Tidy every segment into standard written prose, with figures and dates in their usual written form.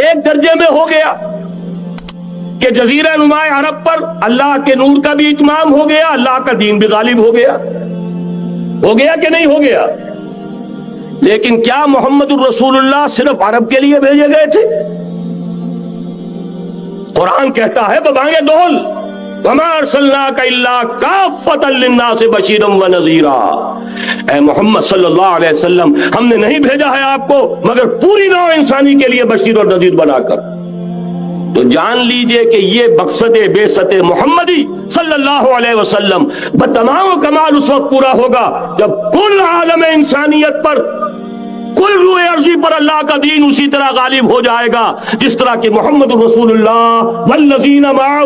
ایک درجے میں ہو گیا کہ جزیرہ نما عرب پر اللہ کے نور کا بھی اتمام ہو گیا، اللہ کا دین بھی غالب ہو گیا کہ نہیں ہو گیا؟ لیکن کیا محمد الرسول اللہ صرف عرب کے لیے بھیجے گئے تھے؟ قرآن کہتا ہے ببانگ دول وما ارسلناک الا کافۃ للناس بشیرا ونذیرا، اے محمد صلی اللہ علیہ وسلم ہم نے نہیں بھیجا ہے آپ کو مگر پوری نوع انسانی کے لیے بشیر اور نذیر بنا کر۔ تو جان لیجئے کہ یہ مقصد بعثت محمدی صلی اللہ علیہ وسلم بتمام و کمال اس وقت پورا ہوگا جب کل عالم انسانیت پر، کل روح ارضی پر اللہ کا دین اسی طرح غالب ہو جائے گا جس طرح کہ محمد رسول اللہ والذین معہ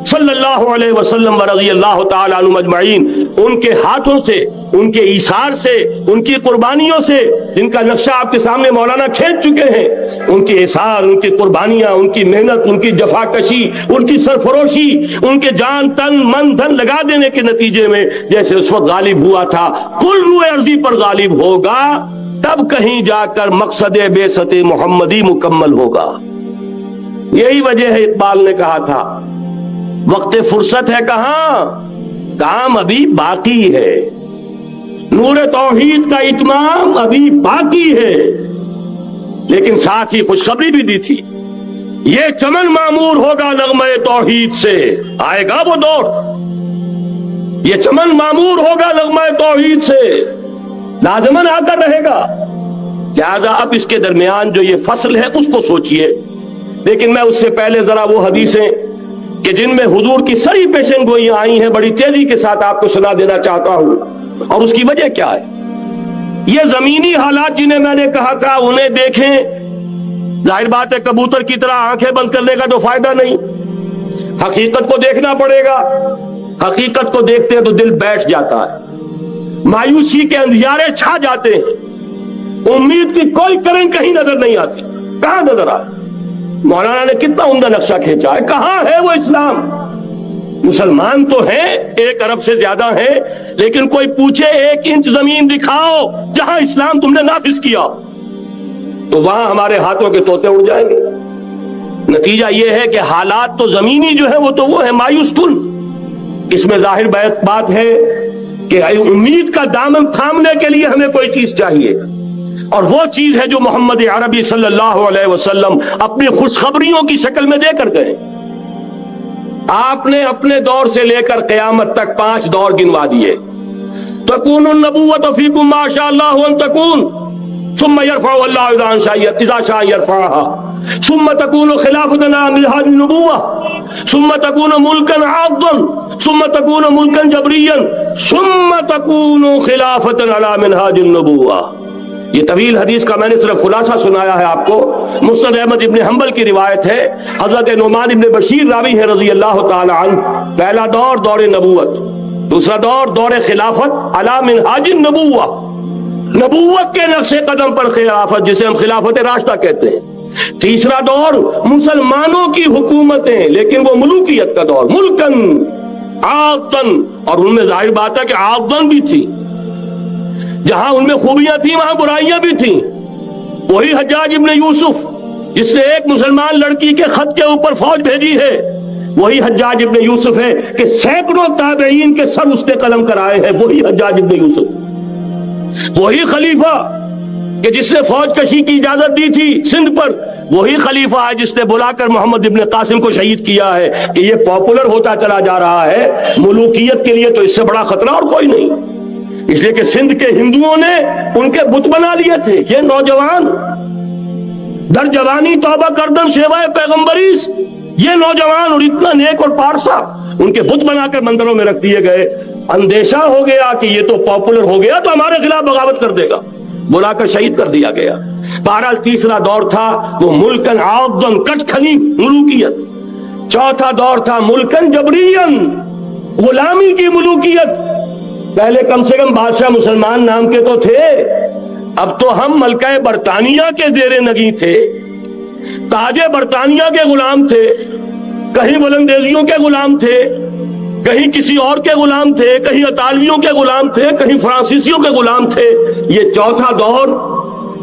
صلی اللہ علیہ وسلم ورضی اللہ تعالی عنہم اجمعین، ان کے ہاتھوں سے، ان کے ایثار سے، ان کی قربانیوں سے، جن کا نقشہ آپ کے سامنے مولانا کھینچ چکے ہیں، ان کے ایثار، ان کی قربانیاں، ان کی محنت، ان کی جفاکشی، ان کی سرفروشی، ان کے جان تن من دھن لگا دینے کے نتیجے میں جیسے اس وقت غالب ہوا تھا کل روح ارضی پر غالب ہوگا، تب کہیں جا کر مقصد بعثت محمدی مکمل ہوگا۔ یہی وجہ ہے اقبال نے کہا تھا وقت فرصت ہے کہاں، کام ابھی باقی ہے، نور توحید کا اتمام ابھی باقی ہے۔ لیکن ساتھ ہی خوشخبری بھی دی تھی یہ چمن معمور ہوگا نغمہ توحید سے، آئے گا وہ دور، یہ چمن معمور ہوگا نغمہ توحید سے، لازماً آ کر رہے گا۔ لہذا اب اس کے درمیان جو یہ فصل ہے اس کو سوچئے۔ لیکن میں اس سے پہلے ذرا وہ حدیثیں کہ جن میں حضور کی سری پیشن گوئیاں آئی ہیں بڑی تیزی کے ساتھ آپ کو سنا دینا چاہتا ہوں، اور اس کی وجہ کیا ہے۔ یہ زمینی حالات جنہیں میں نے کہا تھا انہیں دیکھیں، ظاہر بات ہے کبوتر کی طرح آنکھیں بند کرنے کا تو فائدہ نہیں، حقیقت کو دیکھنا پڑے گا۔ حقیقت کو دیکھتے ہیں تو دل بیٹھ جاتا ہے، مایوسی کے اندھیارے چھا جاتے ہیں، امید کی کوئی کرن کہیں نظر نہیں آتی۔ کہاں نظر آئے؟ مولانا نے کتنا عمدہ نقشہ کھینچا ہے، کہاں ہے وہ اسلام؟ مسلمان تو ہیں، 1 ارب سے زیادہ ہیں، لیکن کوئی پوچھے 1 انچ زمین دکھاؤ جہاں اسلام تم نے نافذ کیا، تو وہاں ہمارے ہاتھوں کے طوطے اڑ جائیں گے۔ نتیجہ یہ ہے کہ حالات تو زمینی جو ہے وہ ہے مایوس کن۔ اس میں ظاہر بات ہے کہ امید کا دامن تھامنے کے لیے ہمیں کوئی چیز چاہیے، اور وہ چیز ہے جو محمد عربی صلی اللہ علیہ وسلم اپنی خوشخبریوں کی شکل میں دے کر گئے۔ آپ نے اپنے دور سے لے کر قیامت تک 5 دور گنوا دیے۔ تکون النبوۃ فیکم ما شاء اللہ ان تکون ثم يرفع اللہ اذا شاء يرفعها ثم تکون خلافۃ على منهاج النبوۃ ثم تکون ملکا عاضا ثم تکون ملکا جبریا ثم تکون خلافۃ على منهاج النبوۃ۔ یہ طویل حدیث کا میں نے صرف خلاصہ سنایا ہے آپ کو۔ مسند احمد ابن حنبل کی روایت ہے، حضرت نعمان ابن بشیر راوی ہے رضی اللہ تعالی عنہ۔ پہلا دور دور نبوت، دوسرا دور دور خلافت علی منہاج النبوۃ، نبوت کے نقش قدم پر خلافت جسے ہم خلافت راشدہ کہتے ہیں۔ تیسرا دور مسلمانوں کی حکومتیں، لیکن وہ ملوکیت کا دور، ملکن عاضن، اور ان میں ظاہر بات ہے کہ عاضن بھی تھی، جہاں ان میں خوبیاں تھیں وہاں برائیاں بھی تھیں۔ وہی حجاج ابن یوسف جس نے ایک مسلمان لڑکی کے خط کے اوپر فوج بھیجی ہے، وہی حجاج ابن یوسف ہے کہ سینکڑوں تابعین کے سر اس نے قلم کرائے ہیں، وہی حجاج ابن یوسف۔ وہی خلیفہ کہ جس نے فوج کشی کی اجازت دی تھی سندھ پر، وہی خلیفہ ہے جس نے بلا کر محمد ابن قاسم کو شہید کیا ہے کہ یہ پاپولر ہوتا چلا جا رہا ہے، ملوکیت کے لیے تو اس سے بڑا خطرہ اور کوئی نہیں۔ اس لیے کہ سندھ کے ہندوؤں نے ان کے بت بنا لیے تھے۔ یہ نوجوان در جوانی توبہ کردن شیوائے پیغمبریست، یہ نوجوان اور اتنا نیک اور پارسا ان کے بت بنا کر مندروں میں رکھ دیے گئے۔ اندیشہ ہو گیا کہ یہ تو پاپولر ہو گیا تو ہمارے خلاف بغاوت کر دے گا، بلا کر شہید کر دیا گیا۔ بہرحال تیسرا دور تھا وہ ملکن عاضن، کچ کھلی ملوکیت۔ چوتھا دور تھا ملکن جبرین، غلامی کی ملوکیت۔ پہلے کم سے کم بادشاہ مسلمان نام کے تو تھے، اب تو ہم ملکہ برطانیہ کے زیر نگیں تھے، تاج برطانیہ کے غلام تھے، کہیں بلندیزیوں کے غلام تھے، کہیں کسی اور کے غلام تھے، کہیں اطالویوں کے غلام تھے، کہیں فرانسیسیوں کے غلام تھے۔ یہ چوتھا دور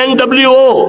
NWO,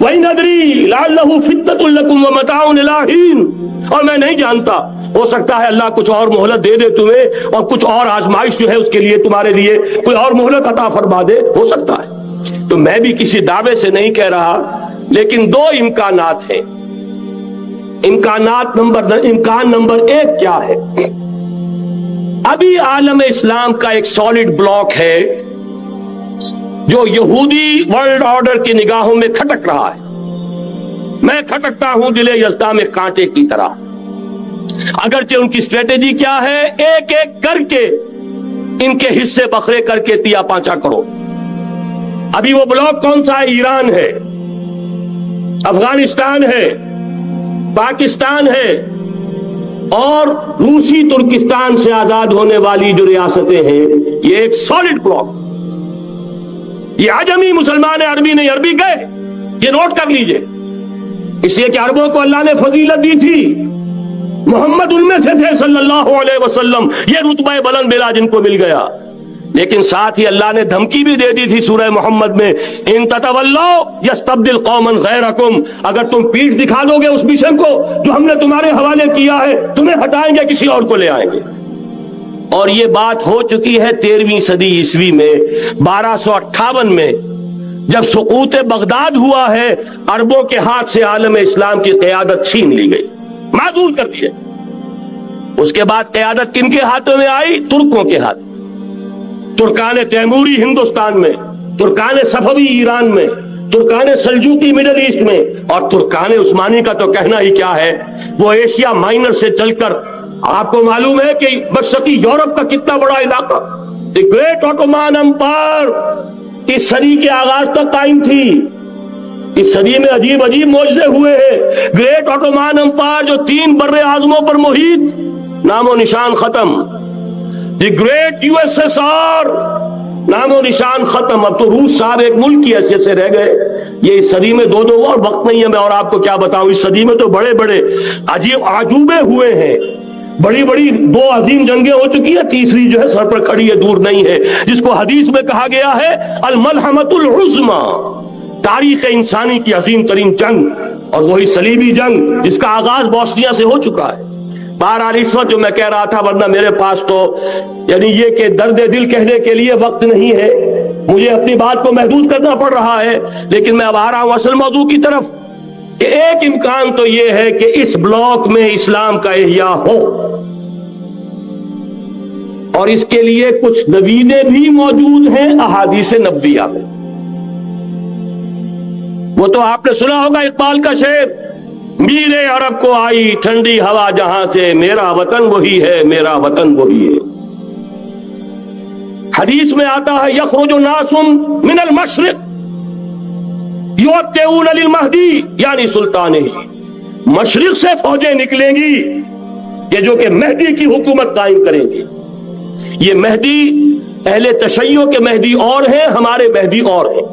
وَإِنْ أَدْرِي لَعَلَّهُ فِتْنَةٌ لَكُمْ وَمَتَاعٌ إِلَىٰ حِينٍ، اور میں نہیں جانتا، ہو سکتا ہے اللہ کچھ اور مہلت دے دے تمہیں، اور کچھ اور آزمائش جو ہے اس کے لیے تمہارے لیے کوئی اور مہلت عطا فرما دے، ہو سکتا ہے۔ تو میں بھی کسی دعوے سے نہیں کہہ رہا، لیکن دو امکانات ہیں۔ امکان نمبر ایک کیا ہے؟ ابھی عالم اسلام کا ایک سالڈ بلاک ہے جو یہودی ورلڈ آرڈر کی نگاہوں میں کھٹک رہا ہے۔ میں کھٹکتا ہوں دل یزداں میں کانٹے کی طرح، اگرچہ ان کی اسٹریٹجی کیا ہے؟ ایک ایک کر کے ان کے حصے بکھرے کر کے تیا پانچا کرو۔ ابھی وہ بلاک کون سا ہے؟ ایران ہے، افغانستان ہے، پاکستان ہے، اور روسی ترکستان سے آزاد ہونے والی جو ریاستیں ہیں، یہ ایک سالڈ بلاک۔ یہ عجمی مسلمان عربی نہیں، عربی گئے، یہ نوٹ کر لیجئے، اس لیے کہ عربوں کو اللہ نے فضیلت دی تھی، محمد ان میں سے تھے صلی اللہ علیہ وسلم، یہ رتبہ بلند ملا جن کو مل گیا۔ لیکن ساتھ ہی اللہ نے دھمکی بھی دے دی تھی سورہ محمد میں، ان تتولوا یستبدل قوما غیرکم، اگر تم پیٹھ دکھا دو گے اس مشن کو جو ہم نے تمہارے حوالے کیا ہے، تمہیں ہٹائیں گے، کسی اور کو لے آئیں گے۔ اور یہ بات ہو چکی ہے 13ویں صدی عیسوی میں، 1258 میں جب سقوط بغداد ہوا ہے، عربوں کے ہاتھ سے عالم اسلام کی قیادت چھین لی گئی، معزول کر دی گئی۔ اس کے بعد قیادت کن کے ہاتھوں میں آئی؟ ترکوں کے ہاتھ، ترکان تیموری ہندوستان میں، ترکان صفوی ایران میں، ترکان سلجوقی مڈل ایسٹ میں، اور ترکان عثمانی کا تو کہنا ہی کیا ہے، وہ ایشیا مائنر سے چل کر آپ کو معلوم ہے کہ مشرقی یورپ کا کتنا بڑا علاقہ، دی گریٹ آٹومان امپائر اس صدی کے آغاز تک قائم تھی۔ اس صدی میں عجیب عجیب معجزے ہوئے ہیں۔ گریٹ آٹومان امپائر جو 3 بر اعظموں پر محیط، نام و نشان ختم۔ The great U S S R, نام و نشان ختم۔ اب تو روس صاحب ایک ملک کی حیثیت سے رہ گئے۔ یہ اس صدی میں دو اور وقت نہیں ہے، میں اور آپ کو کیا بتاؤں، اس صدی میں تو بڑے بڑے عجیب عجوبے ہوئے ہیں، بڑی بڑی 2 عظیم جنگیں ہو چکی ہیں، تیسری جو ہے سر پر کھڑی ہے، دور نہیں ہے، جس کو حدیث میں کہا گیا ہے الملحمۃ العظمی، تاریخ انسانی کی عظیم ترین جنگ، اور وہی صلیبی جنگ جس کا آغاز بوسنیا سے ہو چکا ہے۔ بہرحال اس وقت جو میں کہہ رہا تھا، ورنہ میرے پاس تو یعنی یہ کہ درد دل کہنے کے لیے وقت نہیں ہے، مجھے اپنی بات کو محدود کرنا پڑ رہا ہے، لیکن میں اب آ رہا ہوں اصل موضوع کی طرف، کہ ایک امکان تو یہ ہے کہ اس بلاک میں اسلام کا احیاء ہو، اور اس کے لیے کچھ نویدیں بھی موجود ہیں احادیث نبویہ میں۔ وہ تو آپ نے سنا ہوگا اقبال کا شعر، میرے عرب کو آئی ٹھنڈی ہوا جہاں سے، میرا وطن وہی ہے، میرا وطن وہی ہے۔ حدیث میں آتا ہے یخرج ناس من المشرق یوتئون للمہدی، یعنی سلطان ہی، مشرق سے فوجیں نکلیں گی یہ جو کہ مہدی کی حکومت قائم کریں گی۔ یہ مہدی اہل تشیع کے مہدی اور ہیں، ہمارے مہدی اور ہیں۔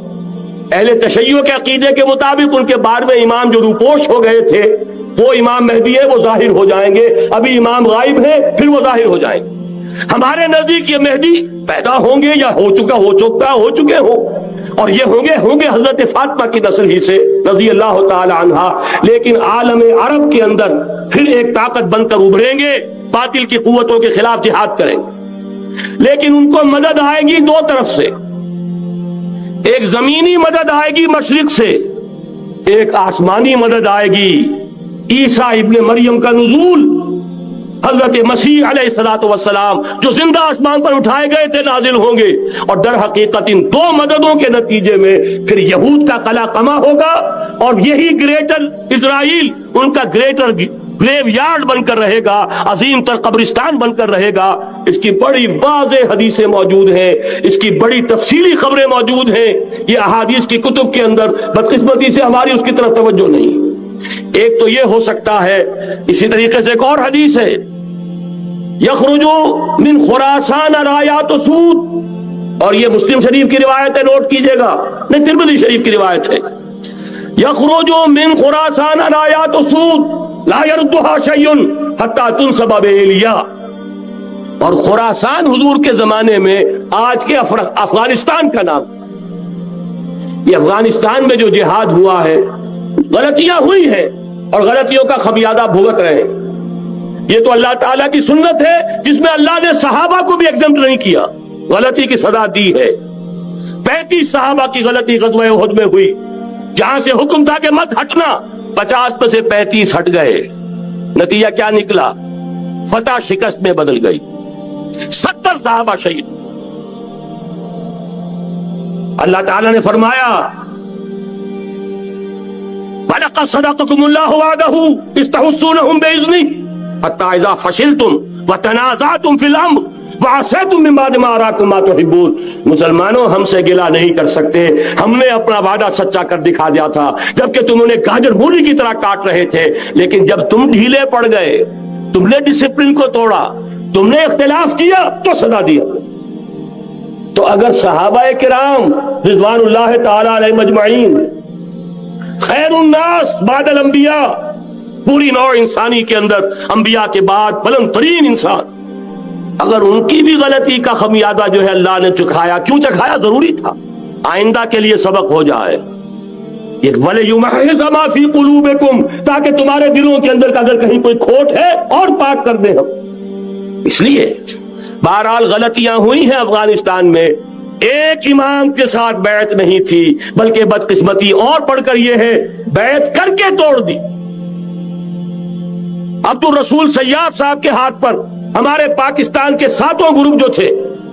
اہل تشیع کے عقیدے کے مطابق ان کے بعد میں امام جو روپوش ہو گئے تھے، وہ امام مہدی ہے، وہ ظاہر ہو جائیں گے، ابھی امام غائب ہیں، پھر وہ ظاہر ہو جائیں گے۔ ہمارے نزدیک یہ مہدی پیدا ہوں گے یا ہو چکے ہوں، اور یہ ہوں گے حضرت فاطمہ کی نسل ہی سے رضی اللہ تعالی عنہا، لیکن عالم عرب کے اندر پھر ایک طاقت بن کر ابھریں گے، باطل کی قوتوں کے خلاف جہاد کریں گے، لیکن ان کو مدد آئے گی 2 طرف سے، ایک زمینی مدد آئے گی مشرق سے، ایک آسمانی مدد آئے گی، عیسیٰ ابن مریم کا نزول، حضرت مسیح علیہ الصلوۃ والسلام جو زندہ آسمان پر اٹھائے گئے تھے نازل ہوں گے، اور در حقیقت ان 2 مددوں کے نتیجے میں پھر یہود کا قلع قمع ہوگا، اور یہی گریٹر اسرائیل ان کا گریٹر گریو یارڈ بن کر رہے گا، عظیم تر قبرستان بن کر رہے گا۔ اس کی بڑی واضح حدیثیں موجود ہیں، اس کی بڑی تفصیلی خبریں موجود ہیں، یہ احادیث کی کتب کے اندر، بدقسمتی سے ہماری اس کی طرف توجہ نہیں۔ ایک تو یہ ہو سکتا ہے، اسی طریقے سے ایک اور حدیث ہے، یخرج من خراسان رایات سود، اور یہ مسلم شریف کی روایت ہے، نوٹ کیجئے گا، نہیں ترمذی شریف کی روایت ہے، یخرج من خراسان رایات سود لا يردها شيء حتى تنصب بإيلیا، اور خراسان حضور کے زمانے میں آج کے افغانستان کا نام، یہ افغانستان میں جو جہاد ہوا ہے، غلطیاں ہوئی ہیں اور غلطیوں کا خمیازہ بھگت رہے ہیں۔ یہ تو اللہ تعالیٰ کی سنت ہے جس میں اللہ نے صحابہ کو بھی ایگزمپٹ نہیں کیا، غلطی کی سزا دی ہے۔ 35 صحابہ کی غلطی غزوہ احد میں ہوئی، جہاں سے حکم تھا کہ مت ہٹنا، 50 میں سے 35 ہٹ گئے۔ نتیجہ کیا نکلا؟ فتح شکست میں بدل گئی، 70 صحابہ شہید۔ اللہ تعالیٰ نے فرمایا وَلَقَدْ صَدَقَكُمُ اللَّهُ وَعْدَهُ إِذْ تَحُسُّونَهُم بِإِذْنِهِ حَتَّىٰ إِذَا فَشِلْتُمْ وَتَنَازَعْتُمْ فِي الْأَمْرِ وَعَصَيْتُم مِّن بَعْدِ مَا أَرَاكُم مَّا تُحِبُّونَ۔ مسلمانوں، ہم سے گلہ نہیں کر سکتے، ہم نے اپنا وعدہ سچا کر دکھا دیا تھا جبکہ تم انہیں گاجر مولی کی طرح کاٹ رہے تھے، لیکن جب تم ڈھیلے پڑ گئے، تم نے ڈسپلن کو توڑا، تم نے اختلاف کیا تو سزا دیا۔ تو اگر صحابہ کرام رضوان اللہ تعالی علیہ مجمعین خیر الناس بعد الانبیاء، پوری نوع انسانی کے اندر انبیاء کے بعد بلند ترین انسان، اگر ان کی بھی غلطی کا خمیازہ جو ہے اللہ نے چکھایا، کیوں چکھایا؟ ضروری تھا، آئندہ کے لیے سبق ہو جائے۔ وَلِيُمَحِّصَ مَا فِي قُلُوبِكُمْ، تاکہ تمہارے دلوں کے اندر اگر کہیں کوئی کھوٹ ہے اور پاک کر دیں ہم۔ اس لیے بہرحال غلطیاں ہوئی ہیں افغانستان میں، ایک امام کے ساتھ بیعت نہیں تھی، بلکہ بدقسمتی اور پڑھ کر یہ ہے بیعت کر کے توڑ دی۔ عبد الرسول سیاف صاحب کے ہاتھ پر ہمارے پاکستان کے 7 گروپ جو تھے،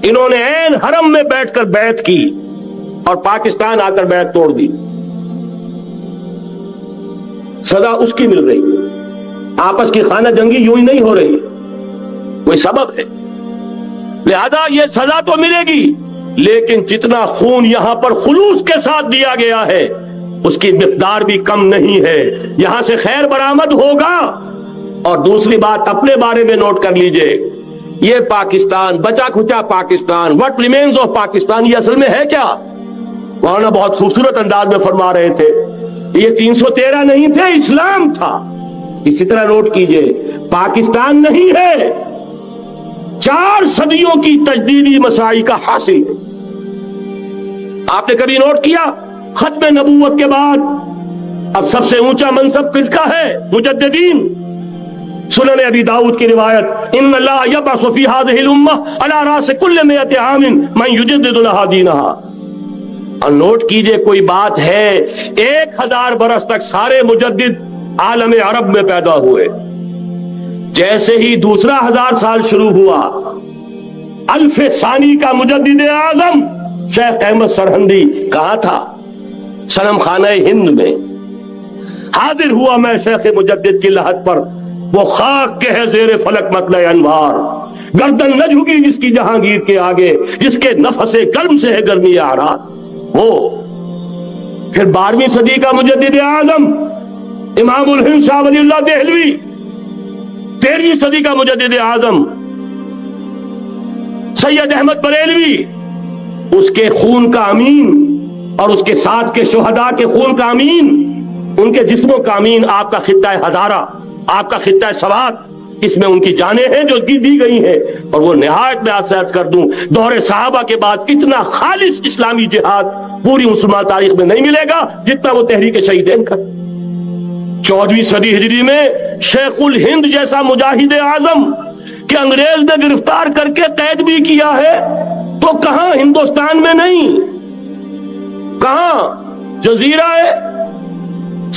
انہوں نے عین حرم میں بیٹھ کر بیعت کی اور پاکستان آ کر بیعت توڑ دی، سزا اس کی مل رہی۔ آپس کی خانہ جنگی یوں ہی نہیں ہو رہی، کوئی سبب ہے، لہذا یہ سزا تو ملے گی، لیکن جتنا خون یہاں پر خلوص کے ساتھ دیا گیا ہے اس کی مقدار بھی کم نہیں ہے۔ یہاں سے خیر برآمد ہوگا۔ اور دوسری بات اپنے بارے میں نوٹ کر لیجئے، یہ پاکستان، بچا کھچا Pakistan, what remains of Pakistan, یہ اصل میں ہے کیا؟ مولانا بہت خوبصورت انداز میں فرما رہے تھے، یہ 313 نہیں تھے، اسلام تھا۔ اسی طرح نوٹ کیجئے، پاکستان نہیں ہے، 4 صدیوں کی تجدیدی مساعی کا حاصل ہے۔ آپ نے کبھی نوٹ کیا ختم نبوت کے بعد اب سب سے اونچا منصب کس کا ہے؟ مجددین۔ سنن ابی داؤد کی روایت، ان اللہ یبعث فی هذه الامہ علی راس کل 100 عام من یجدد لها دینها۔ اور نوٹ کیجئے، کوئی بات ہے 1000 برس تک سارے مجدد عالم عرب میں پیدا ہوئے، جیسے ہی دوسرا 1000 سال شروع ہوا، الف ثانی کا مجدد اعظم شیخ احمد سرہندی کہاں تھا؟ صنم خانہ ہند میں حاضر ہوا۔ میں شیخ مجدد کی لحد پر، وہ خاک کے ہے زیر فلک مطلع انوار، گردن نہ جھکی جس کی جہانگیر کے آگے، جس کے نفس گرم سے ہے گرمی اعراض۔ وہ پھر 12ویں صدی کا مجدد اعظم امام الہند شاہ ولی اللہ دہلوی، 13ویں صدی کا مجدد اعظم سید احمد بریلوی، اس کے خون کا امین اور اس کے ساتھ کے شہداء کے خون کا امین، ان کے جسموں کا امین آپ کا خطہ ہزارہ، آپ کا خطہ سوات، اس میں ان کی جانیں ہیں جو دی گئی ہیں۔ اور وہ نہایت میں آپ سے عرض کر دوں، دور صحابہ کے بعد اتنا خالص اسلامی جہاد پوری مسلمان تاریخ میں نہیں ملے گا جتنا وہ تحریک شہیدین کا۔ 14ویں صدی ہجری میں شیخ الہند جیسا مجاہد اعظم کہ انگریز نے گرفتار کر کے قید بھی کیا ہے، تو کہاں؟ ہندوستان میں نہیں، کہاں؟ جزیرہ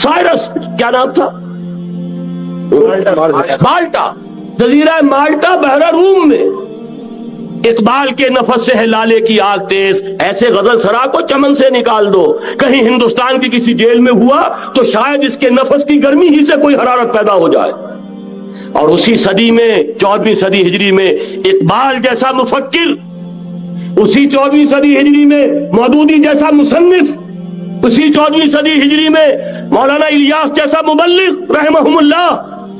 سائرس، کیا نام تھا؟ مالٹا، جزیرہ مالٹا بحر روم میں۔ اقبال کے نفس سے ہے لالے کی آگ تیز، ایسے غزل سرا کو چمن سے نکال دو۔ کہیں ہندوستان کی کسی جیل میں ہوا تو شاید اس کے نفس کی گرمی ہی سے کوئی حرارت پیدا ہو جائے۔ اور اسی صدی میں 14ویں صدی ہجری میں اقبال جیسا مفکر، اسی 14ویں صدی ہجری میں مودودی جیسا مصنف، اسی 14ویں صدی ہجری میں مولانا الیاس جیسا مبلغ رحمہم اللہ،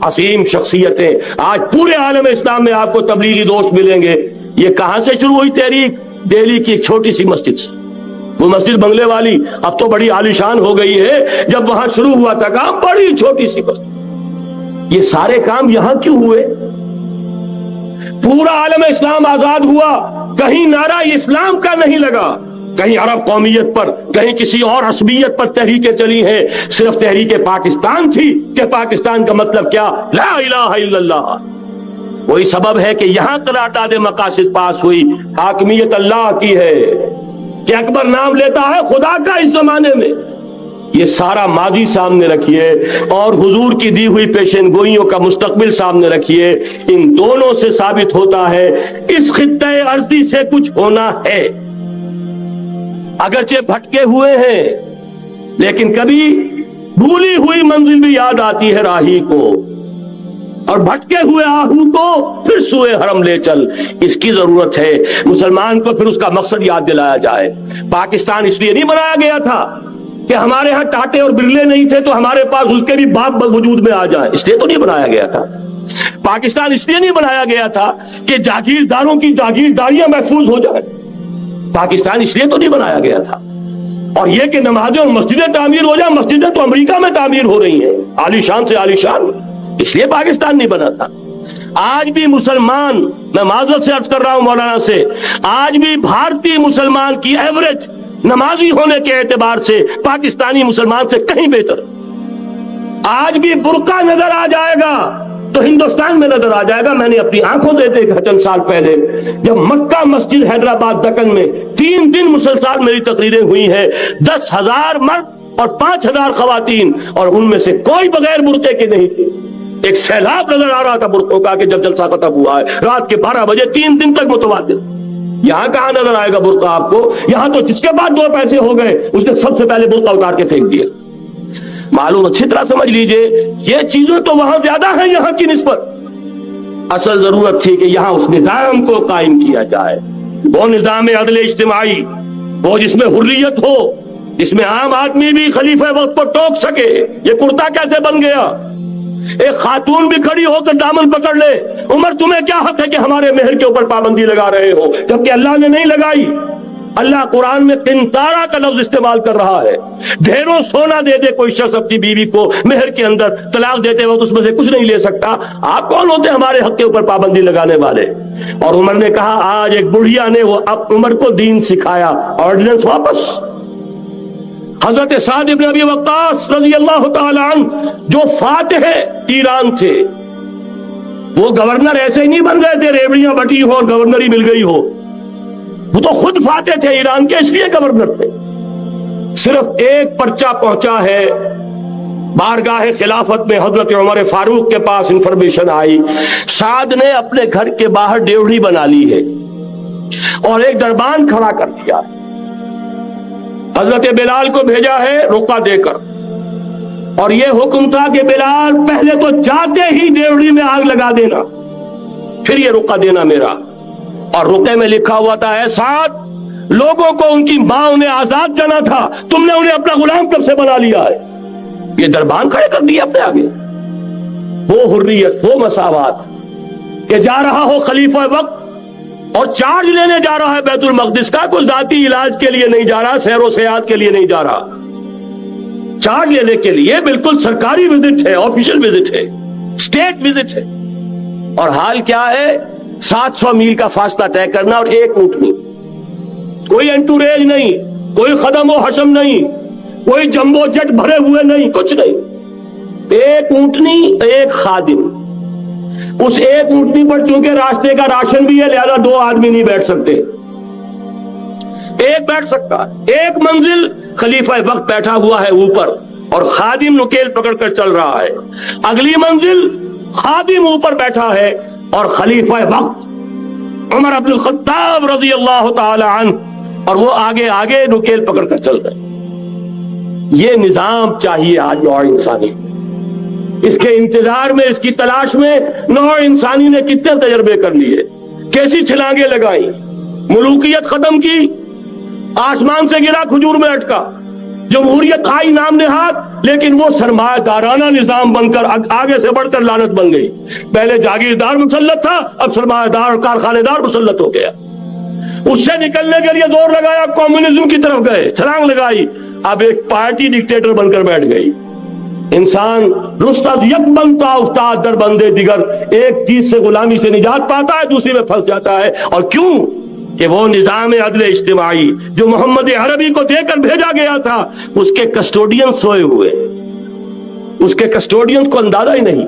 عظیم شخصیتیں آج پورے عالم اسلام میں آپ کو تبلیغی دوست ملیں گے۔ یہ کہاں سے شروع ہوئی تحریک؟ دہلی کی ایک چھوٹی سی مسجد سے، وہ مسجد بنگلے والی اب تو بڑی عالیشان ہو گئی ہے، جب وہاں شروع ہوا تھا کام بڑی چھوٹی سی مسجد۔ یہ سارے کام یہاں کیوں ہوئے؟ پورا عالم اسلام آزاد ہوا، کہیں نعرہ اسلام کا نہیں لگا، کہیں عرب قومیت پر، کہیں کسی اور عصبیت پر تحریکیں چلی ہیں، صرف تحریک پاکستان تھی کہ پاکستان کا مطلب کیا؟ لا الہ الا اللہ۔ وہی سبب ہے کہ یہاں قرارداد مقاصد پاس ہوئی، حاکمیت اللہ کی ہے، کہ اکبر نام لیتا ہے خدا کا اس زمانے میں۔ یہ سارا ماضی سامنے رکھیے اور حضور کی دی ہوئی پیشن گوئیوں کا مستقبل سامنے رکھیے، ان دونوں سے ثابت ہوتا ہے اس خطۂ ارضی سے کچھ ہونا ہے۔ اگرچہ بھٹکے ہوئے ہیں لیکن کبھی بھولی ہوئی منزل بھی یاد آتی ہے راہی کو، اور بھٹکے ہوئے آہو کو پھر سوئے حرم لے چل۔ اس کی ضرورت ہے مسلمان کو، پھر اس کا مقصد یاد دلایا جائے۔ پاکستان اس لیے نہیں بنایا گیا تھا کہ ہمارے ہاں ٹاٹے اور برلے نہیں تھے تو ہمارے پاس اس کے بھی باپ وجود میں آ جائیں، اس لیے تو نہیں بنایا گیا تھا۔ پاکستان اس لیے نہیں بنایا گیا تھا کہ جاگیرداروں کی جاگیرداریاں محفوظ ہو جائیں، پاکستان اس لیے تو نہیں بنایا گیا تھا۔ اور یہ کہ نمازیں اور مسجدیں تعمیر ہو جائیں، مسجدیں تو امریکہ میں تعمیر ہو رہی ہیں عالی شان سے عالی شان، اس لیے پاکستان نہیں بنا تھا۔ آج بھی مسلمان، میں معذرت سے عرض کر رہا ہوں مولانا سے، آج بھی بھارتی مسلمان کی ایوریج نمازی ہونے کے اعتبار سے پاکستانی مسلمان سے کہیں بہتر۔ آج بھی برقع نظر آ جائے گا تو ہندوستان میں نظر آ جائے گا۔ میں نے اپنی آنکھوں سے دیکھا چند سال پہلے، جب مکہ مسجد حیدرآباد دکن میں 3 دن مسلسل میری تقریریں ہوئی ہیں، 10,000 مرد اور 5,000 خواتین، اور ان میں سے کوئی بغیر برقعے کے نہیں تھی۔ ایک سیلاب نظر آ رہا تھا برقعوں کا کہ جب جلسہ ختم ہوا ہے رات کے 12 بجے 3 دن تک متواتر۔ یہاں کہاں نظر آئے گا برقع آپ کو؟ یہاں تو جس کے بعد 2 پیسے ہو گئے اس نے سب سے پہلے برقع اتار کے پھینک دیا۔ معلوم اچھی طرح سمجھ لیجئے، یہ چیزیں تو وہاں زیادہ ہیں یہاں کی نسبت۔ اصل ضرورت تھی کہ یہاں اس نظام کو قائم کیا جائے، وہ نظام عدل اجتماعی، وہ جس میں حریت ہو، جس میں عام آدمی بھی خلیفہ وقت کو ٹوک سکے۔ یہ کرتا کیسے بن گیا؟ ایک خاتون بھی کھڑی ہو کر دامن پکڑ لے، عمر تمہیں کیا حق ہے کہ ہمارے مہر کے اوپر پابندی لگا رہے ہو؟ جبکہ اللہ نے نہیں لگائی۔ اللہ قرآن میں قنطارہ کا لفظ استعمال کر رہا ہے۔ ڈھیروں سونا دے دے کوئی شخص اپنی بیوی کو مہر کے اندر، طلاق دیتے وقت اس میں سے کچھ نہیں لے سکتا، آپ کون ہوتے ہمارے حق کے اوپر پابندی لگانے والے؟ اور عمر نے کہا، آج ایک بڑھیا نے وہ اب عمر کو دین سکھایا، آرڈیننس واپس۔ حضرت سعد بن ابی وقاص رضی اللہ تعالی عنہ جو فاتح ایران تھے، وہ گورنر ایسے ہی نہیں بن گئے تھے ریوڑیاں بٹی ہو اور گورنری مل گئی ہو، وہ تو خود فاتح تھے ایران کے، اس لیے گورنر تھے۔ صرف ایک پرچہ پہنچا ہے بارگاہ خلافت میں، حضرت عمر فاروق کے پاس انفارمیشن آئی، سعد نے اپنے گھر کے باہر ڈیوڑی بنا لی ہے اور ایک دربان کھڑا کر دیا ہے، حضرت بلال کو بھیجا ہے رقعہ دے کر، اور یہ حکم تھا کہ بلال پہلے تو جاتے ہی ڈیوڑی میں آگ لگا دینا، پھر یہ رقعہ دینا میرا۔ اور رقعے میں لکھا ہوا تھا، اے سعد، لوگوں کو ان کی ماں نے آزاد جانا تھا، تم نے انہیں اپنا غلام کب سے بنا لیا ہے؟ یہ دربان کھڑے کر دیا اپنے آگے۔ وہ حریت، وہ مساوات کہ جا رہا ہو خلیفہ وقت اور چارج لینے جا رہا ہے بیت المقدس کا، کوئی ذاتی علاج کے لیے نہیں جا رہا، سیر و سیاحت کے لیے نہیں جا رہا، چارج لینے کے لیے بالکل سرکاری وزٹ ہے، آفیشل وزٹ ہے، اسٹیٹ وزٹ ہے۔ اور حال کیا ہے؟ 700 میل کا فاصلہ طے کرنا اور ایک اونٹنی، کوئی انٹوریج نہیں، کوئی خدم و حشم نہیں، کوئی جمبو جٹ بھرے ہوئے نہیں، کچھ نہیں، ایک اونٹنی ایک خادم۔ اس ایک اونٹنی پر چونکہ راستے کا راشن بھی ہے لہذا 2 آدمی نہیں بیٹھ سکتے، ایک بیٹھ سکتا۔ ایک منزل خلیفہ وقت بیٹھا ہوا ہے اوپر اور خادم نکیل پکڑ کر چل رہا ہے، اگلی منزل خادم اوپر بیٹھا ہے اور خلیفہ وقت عمر بن الخطاب رضی اللہ تعالی عنہ، اور وہ آگے آگے نکیل پکڑ کر چل رہے۔ یہ نظام چاہیے آج نوع انسانی، اس کے انتظار میں، اس کی تلاش میں نوع انسانی نے کتنے تجربے کر لیے، کیسی چھلانگیں لگائی، ملوکیت ختم کی، آسمان سے گرا کھجور میں اٹکا، جمہوریت آئی نام نہاد، لیکن وہ سرمایہ دارانہ نظام بن کر آگے سے بڑھ کر لعنت بن گئی۔ پہلے جاگیردار مسلط تھا، اب سرمایہ دار اور کارخانے دار مسلط ہو گیا۔ اس سے نکلنے کے لیے زور لگایا، کمیونزم کی طرف گئے، چھلانگ لگائی، اب ایک پارٹی ڈکٹیٹر بن کر بیٹھ گئی۔ انسان رست از یک بنتا استاد در بندے دیگر، ایک چیز سے غلامی سے نجات پاتا ہے، دوسری میں پھنس جاتا ہے۔ اور کیوں؟ کہ وہ نظام عدل اجتماعی جو محمد عربی کو دے کر بھیجا گیا تھا، اس کے کسٹوڈین سوئے ہوئے، اس کے کسٹوڈین کو اندازہ ہی نہیں۔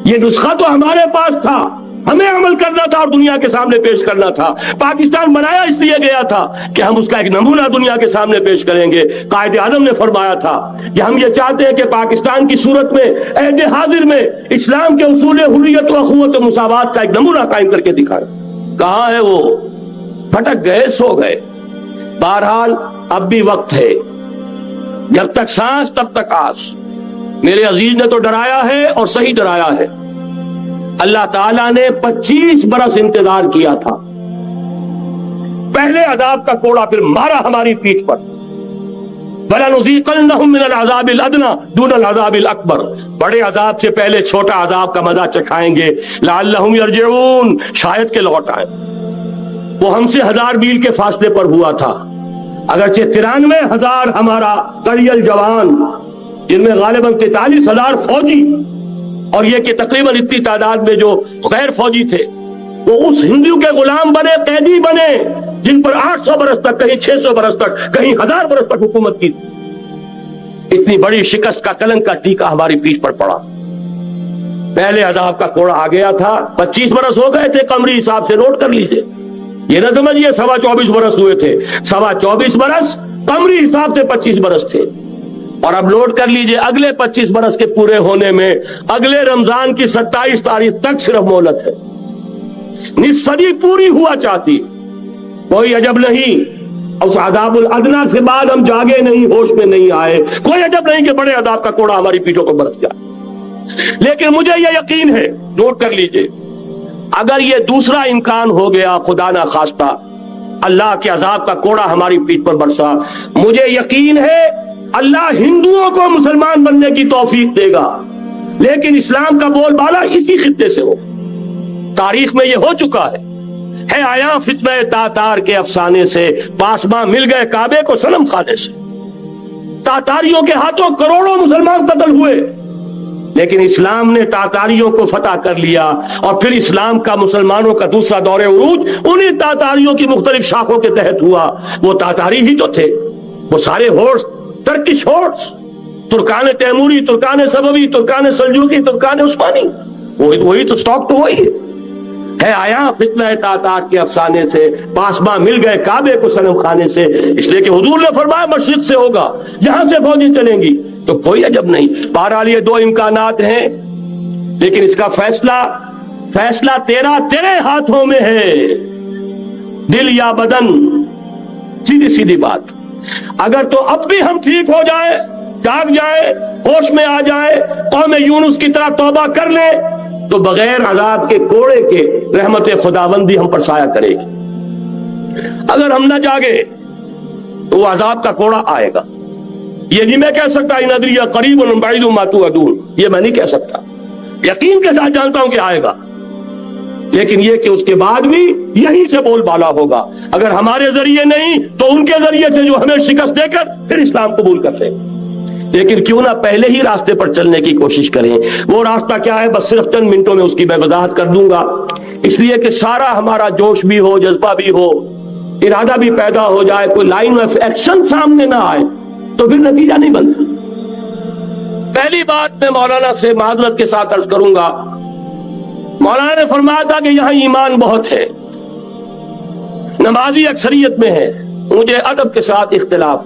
یہ نسخہ تو ہمارے پاس تھا، ہمیں عمل کرنا تھا اور دنیا کے سامنے پیش کرنا تھا۔ پاکستان بنایا اس لیے گیا تھا کہ ہم اس کا ایک نمونہ دنیا کے سامنے پیش کریں گے۔ قائد اعظم نے فرمایا تھا کہ ہم یہ چاہتے ہیں کہ پاکستان کی صورت میں عہد حاضر میں اسلام کے اصول حریت و اخوت و مساوات کا ایک نمونہ قائم کر کے دکھائیں۔ کہاں ہے وہ؟ پھٹک گئے، سو گئے۔ بہرحال اب بھی وقت ہے، جب تک سانس تب تک آس۔ میرے عزیز نے تو ڈرایا ہے اور صحیح ڈرایا ہے۔ اللہ تعالیٰ نے 25 برس انتظار کیا تھا، پہلے عذاب کا کوڑا پھر مارا ہماری پیٹھ پر۔ وَلَنُذِيقَنَّهُم مِّنَ الْعَذَابِ الْأَدْنَىٰ دُونَ الْعَذَابِ الْأَكْبَرِ، بڑے عذاب سے پہلے چھوٹا عذاب کا مزہ چکھائیں گے۔ لَعَلَّهُمْ يَرْجِعُونَ، شاید کہ لوٹ آئیں۔ وہ ہم سے 1000 میل کے فاصلے پر ہوا تھا، اگرچہ 93,000 ہمارا قلیل جوان، جن میں غالباً 43,000 فوجی، اور یہ کہ تقریباً اتنی تعداد میں جو غیر فوجی تھے، وہ اس ہندو کے غلام بنے، قیدی بنے، جن پر 800 برس تک، کہیں 600 برس تک، کہیں 1000 برس تک حکومت کی۔ اتنی بڑی شکست کا کلنک کا ٹیکا ہماری پیٹھ پر پڑا۔ پہلے عذاب کا کوڑا آ گیا تھا، 25 برس ہو گئے تھے قمری حساب سے، نوٹ کر لیجئے۔ یہ نہ سمجھیے 24.25 برس ہوئے تھے، 24.25 برس قمری حساب سے 25 برس تھے۔ اور اب نوٹ کر لیجئے اگلے 25 برس کے پورے ہونے میں اگلے رمضان کی 27 تاریخ تک صرف مہلت ہے۔ نصف صدی پوری ہوا چاہتی، کوئی عجب نہیں اس عذاب الادنا سے بعد ہم جاگے نہیں، ہوش میں نہیں آئے۔ کوئی عجب نہیں کہ بڑے عذاب کا کوڑا ہماری پیٹھوں پر برس جائے، لیکن مجھے یہ یقین ہے، نوٹ کر لیجئے، اگر یہ دوسرا امکان ہو گیا، خدا نہ خواستہ اللہ کے عذاب کا کوڑا ہماری پیٹھ پر برسا، مجھے یقین ہے اللہ ہندوؤں کو مسلمان بننے کی توفیق دے گا، لیکن اسلام کا بول بالا اسی خطے سے ہو۔ تاریخ میں یہ ہو چکا ہے آیا فتنہ تاتار کے افسانے سے، پاسباں مل گئے کعبے کو صنم خانے سے۔ تاتاریوں کے ہاتھوں کروڑوں مسلمان قتل ہوئے، لیکن اسلام نے تاتاریوں کو فتح کر لیا، اور پھر اسلام کا مسلمانوں کا دوسرا دور عروج انہی تاتاریوں کی مختلف شاخوں کے تحت ہوا۔ وہ تاتاری ہی تو تھے، وہ سارے ہورس، ٹرکش ہورس، ترکان تیموری، ترکان سبوی، ترکان سلجوقی، ترکان عثمانی، وہی تو سٹاک تو وہی ہے آیا فتنہ تاتار کے افسانے سے، پاسباں مل گئے کعبے کو صنم خانے سے، اس لیے کہ حضور نے فرمایا مشرق سے ہوگا، جہاں سے فوجیں چلیں گی، تو کوئی عجب نہیں۔ بہرحال یہ 2 امکانات ہیں، لیکن اس کا فیصلہ تیرے ہاتھوں میں ہے، دل یا بدن، سیدھی سیدھی بات۔ اگر تو اب بھی ہم ٹھیک ہو جائیں، جاگ جائیں، ہوش میں آ جائیں، قوم یونس کی طرح توبہ کر لیں، تو بغیر عذاب کے کوڑے کے رحمت خداوندی ہم پر سایہ کرے گی۔ اگر ہم نہ جاگے تو وہ عذاب کا کوڑا آئے گا۔ یہ نہیں میں کہہ سکتا ان ادری قریب بعید ما توعدون، یہ میں نہیں کہہ سکتا، یقین کے ساتھ جانتا ہوں کہ آئے گا، لیکن یہ کہ اس کے بعد بھی یہیں سے بول بالا ہوگا۔ اگر ہمارے ذریعے نہیں تو ان کے ذریعے سے، جو ہمیں شکست دے کر پھر اسلام قبول کر لیں۔ لیکن کیوں نہ پہلے ہی راستے پر چلنے کی کوشش کریں۔ وہ راستہ کیا ہے، بس صرف چند منٹوں میں اس کی میں وضاحت کر دوں گا، اس لیے کہ سارا ہمارا جوش بھی ہو، جذبہ بھی ہو، ارادہ بھی پیدا ہو جائے، کوئی لائن آف ایکشن سامنے نہ آئے تو پھر نتیجہ نہیں بنتا۔ پہلی بات میں مولانا سے معذرت کے ساتھ عرض کروں گا، مولانا نے فرمایا تھا کہ یہاں ایمان بہت ہے، نمازی اکثریت میں ہے، مجھے ادب کے ساتھ اختلاف،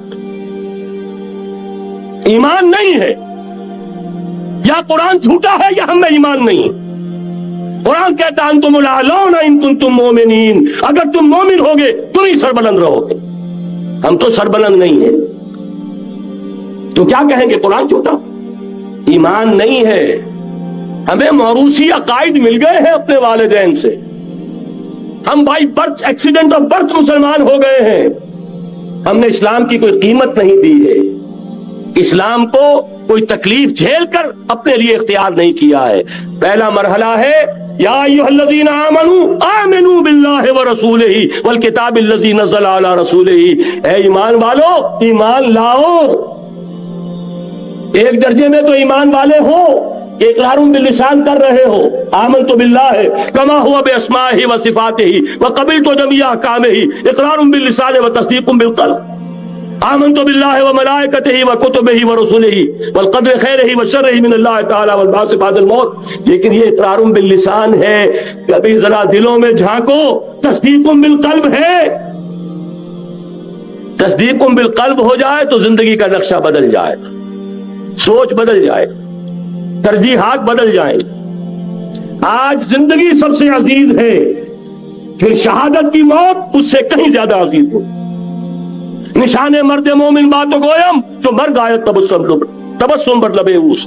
ایمان نہیں ہے، یا قرآن جھوٹا ہے یا ہم میں ایمان نہیں۔ قرآن کہتا ہے انتم الاعلون ان کنتم مومنین، اگر تم مومن ہوگے تم ہی سربلند رہو گے، ہم تو سربلند نہیں ہیں، تو کیا کہیں گے قرآن جھوٹا؟ ایمان نہیں ہے، ہمیں موروثی عقائد مل گئے ہیں اپنے والدین سے، ہم by birth, accident of birth مسلمان ہو گئے ہیں، ہم نے اسلام کی کوئی قیمت نہیں دی ہے، اسلام کو کوئی تکلیف جھیل کر اپنے لیے اختیار نہیں کیا ہے۔ پہلا مرحلہ ہے یا ایھا الذین آمنوا آمنوا باللہ ورسولہ والکتاب الذی نزل علی رسولہ، اے ایمان والو ایمان لاؤ۔ ایک درجے میں تو ایمان والے ہو، کہ اقرار باللسان کر رہے ہو، آمنت باللہ کما ہوا باسمائہ و صفاتہ وقبلت جمیع احکامہ، اقرار باللسان و تصدیق بالقلب، آمنت باللہ و ملائکتہ و کتبہ و رسلہ والقدر خیرہ و شرہ من اللہ تعالی والبعث بعد الموت۔ لیکن یہ اقرار باللسان ہے، کبھی ذرا دلوں میں جھانکو، تصدیق بالقلب ہے۔ تصدیق بالقلب ہو جائے تو زندگی کا نقشہ بدل جائے، سوچ بدل جائے، ترجیحات بدل جائیں۔ آج زندگی سب سے عزیز ہے، پھر شہادت کی موت اس سے کہیں زیادہ عزیز ہو۔ نشان مرد مومن باتوں گویم جو مر گائے تبسم بر لبے اوس۔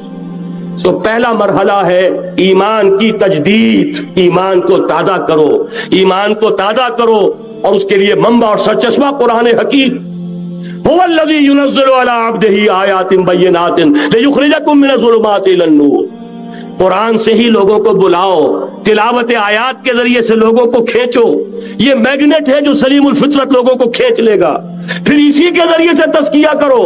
تو پہلا مرحلہ ہے ایمان کی تجدید، ایمان کو تازہ کرو، ایمان کو تازہ کرو، اور اس کے لیے منبع اور سرچشمہ قرآن حکیم۔ هو الذی ينزل على عبده آیات بینات لیخرجکم من الظلمات الی النور۔ قرآن سے ہی لوگوں کو بلاؤ، تلاوت آیات کے ذریعے سے لوگوں کو کھینچو۔ یہ میگنیٹ ہے جو سلیم الفطرت لوگوں کو کھینچ لے گا۔ پھر اسی کے ذریعے سے تزکیہ کرو،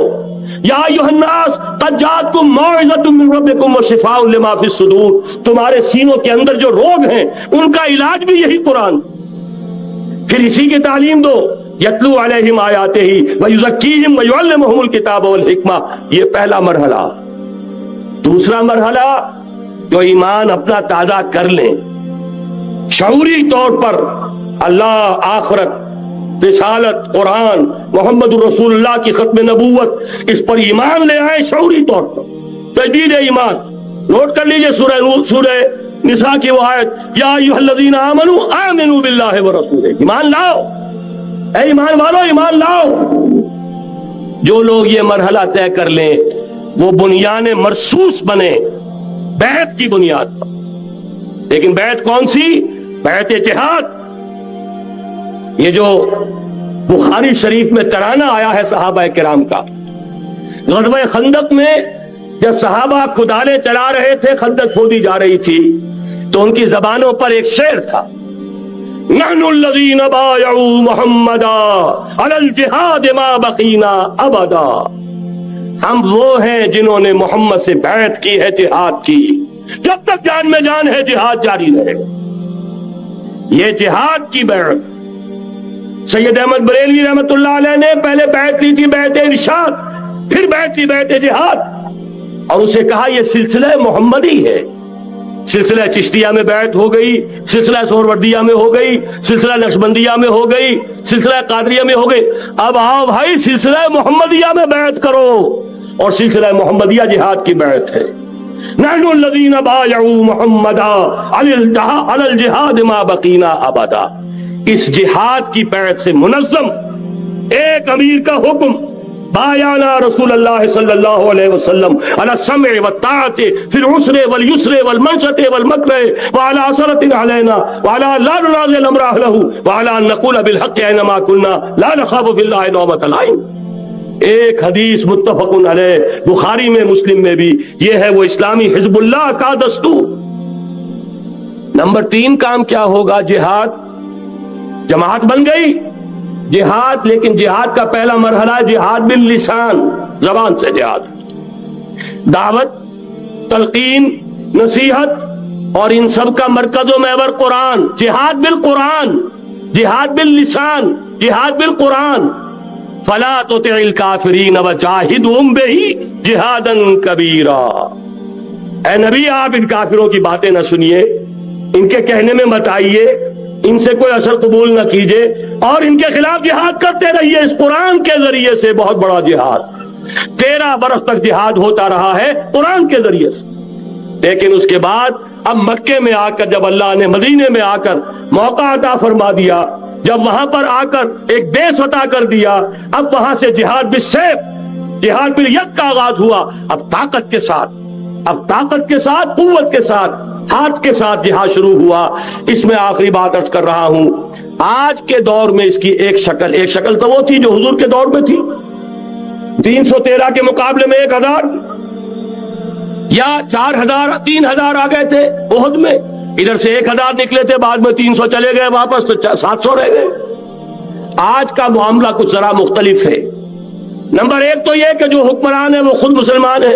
یا ایھا الناس قد جاءتکم موعظۃ من ربکم وشفاء لما فی الصدور۔ تمہارے سینوں کے اندر جو روگ ہیں ان کا علاج بھی یہی قرآن۔ پھر اسی کی تعلیم دو، یتلو علیہم آیاتہ ویزکیہم ویعلمہم الکتاب والحکمہ۔ یہ پہلا مرحلہ۔ دوسرا مرحلہ، جو ایمان اپنا تازہ کر لیں، شعوری طور پر اللہ، آخرت، رسالت، قرآن، محمد الرسول اللہ کی ختم نبوت، اس پر ایمان لے آئے شعوری طور پر، تجدید ایمان۔ نوٹ کر لیجئے سورہ نساء کی وہ آیت، یا ایھا الذین آمنوا آمنوا باللہ ورسولہ۔ ایمان لاؤ، اے ایمان والو، ایمان لاؤ۔ جو لوگ یہ مرحلہ طے کر لیں وہ بنیان مرصوص بنے بیعت کی بنیاد پر۔ لیکن بیعت کون سی؟ بیعت اتحاد۔ یہ جو بخاری شریف میں ترانہ آیا ہے صحابہ کرام کا، غزوہ خندق میں جب صحابہ کدالیں چلا رہے تھے، خندق کھودی جا رہی تھی، تو ان کی زبانوں پر ایک شعر تھا، نحن الذین بایعوا محمدا علی الجہاد ما بقینا ابدا۔ ہم وہ ہیں جنہوں نے محمد سے بیعت کی ہے جہاد کی، جب تک جان میں جان ہے جہاد جاری رہے گا۔ یہ جہاد کی بیعت۔ سید احمد بریلوی رحمۃ اللہ علیہ نے پہلے بیعت لی تھی بیعت ارشاد، پھر بیعت لی بیعت جہاد، اور اسے کہا یہ سلسلہ محمدی ہے۔ سلسلہ چشتیہ میں بیعت ہو گئی، سلسلہ سہروردیہ میں ہو گئی، سلسلہ نقشبندیہ میں ہو گئی، سلسلہ قادریہ میں ہو گئی۔ اب آؤ بھائی سلسلہ محمدیہ میں بیعت کرو، اور سلسلہ محمدیہ جہاد کی بیعت ہے۔ نحن الذین بایعوا محمدا علی الجہاد ما بقینا ابدا۔ اس جہاد کی بیعت سے منظم ایک امیر کا حکم، بایعنا رسول اللہ صلی اللہ علیہ وسلم علی السمع والطاعۃ فی العسر والیسر والمنشط والمکرہ وعلی اثرۃ علینا وعلی لا ننازع الامر اہلہ وعلی ان نقول بالحق اینما کنا لا نخاف فی اللہ لومۃ لائم۔ ایک حدیث متفق علیہ، بخاری میں، مسلم میں بھی۔ یہ ہے وہ اسلامی حزب اللہ کا دستور۔ نمبر 3 کام کیا ہوگا؟ جہاد۔ جماعت بن گئی جہاد، لیکن جہاد کا پہلا مرحلہ ہے جہاد باللسان، زبان سے جہاد، دعوت، تلقین، نصیحت، اور ان سب کا مرکز و محور قرآن۔ جہاد بالقرآن، جہاد باللسان، جہاد بالقرآن۔ فلا تطع الکافرین وجاہدہم بہ جہادا کبیرا۔ اے نبی، آپ ان کافروں کی باتیں نہ سنیے، ان کے کہنے میں مت آئیے، ان سے کوئی اثر قبول نہ کیجئے، اور ان کے خلاف جہاد کرتے رہیے اس قرآن کے ذریعے سے۔ بہت بڑا جہاد، 13 برس تک جہاد ہوتا رہا ہے قرآن کے ذریعے سے۔ لیکن اس کے بعد اب مکے میں آ کر، جب اللہ نے مدینے میں آ کر موقع عطا فرما دیا، جب وہاں پر آ کر ایک بیس عطا کر دیا، اب وہاں سے جہاد بالسیف، جہاد بالید کا آغاز ہوا۔ اب طاقت کے ساتھ، اب طاقت کے ساتھ، قوت کے ساتھ، ہاتھ کے ساتھ جہاد شروع ہوا۔ اس میں آخری بات عرض کر رہا ہوں، آج کے دور میں اس کی ایک شکل تو وہ تھی جو حضور کے دور میں تھی، 313 کے مقابلے میں 1000 یا 4000 3000 آ گئے تھے احد میں، ادھر سے 1000 نکلے تھے، بعد میں 300 چلے گئے واپس، تو 700 رہ گئے۔ آج کا معاملہ کچھ ذرا مختلف ہے۔ نمبر 1 تو یہ کہ جو حکمران ہے وہ خود مسلمان ہے،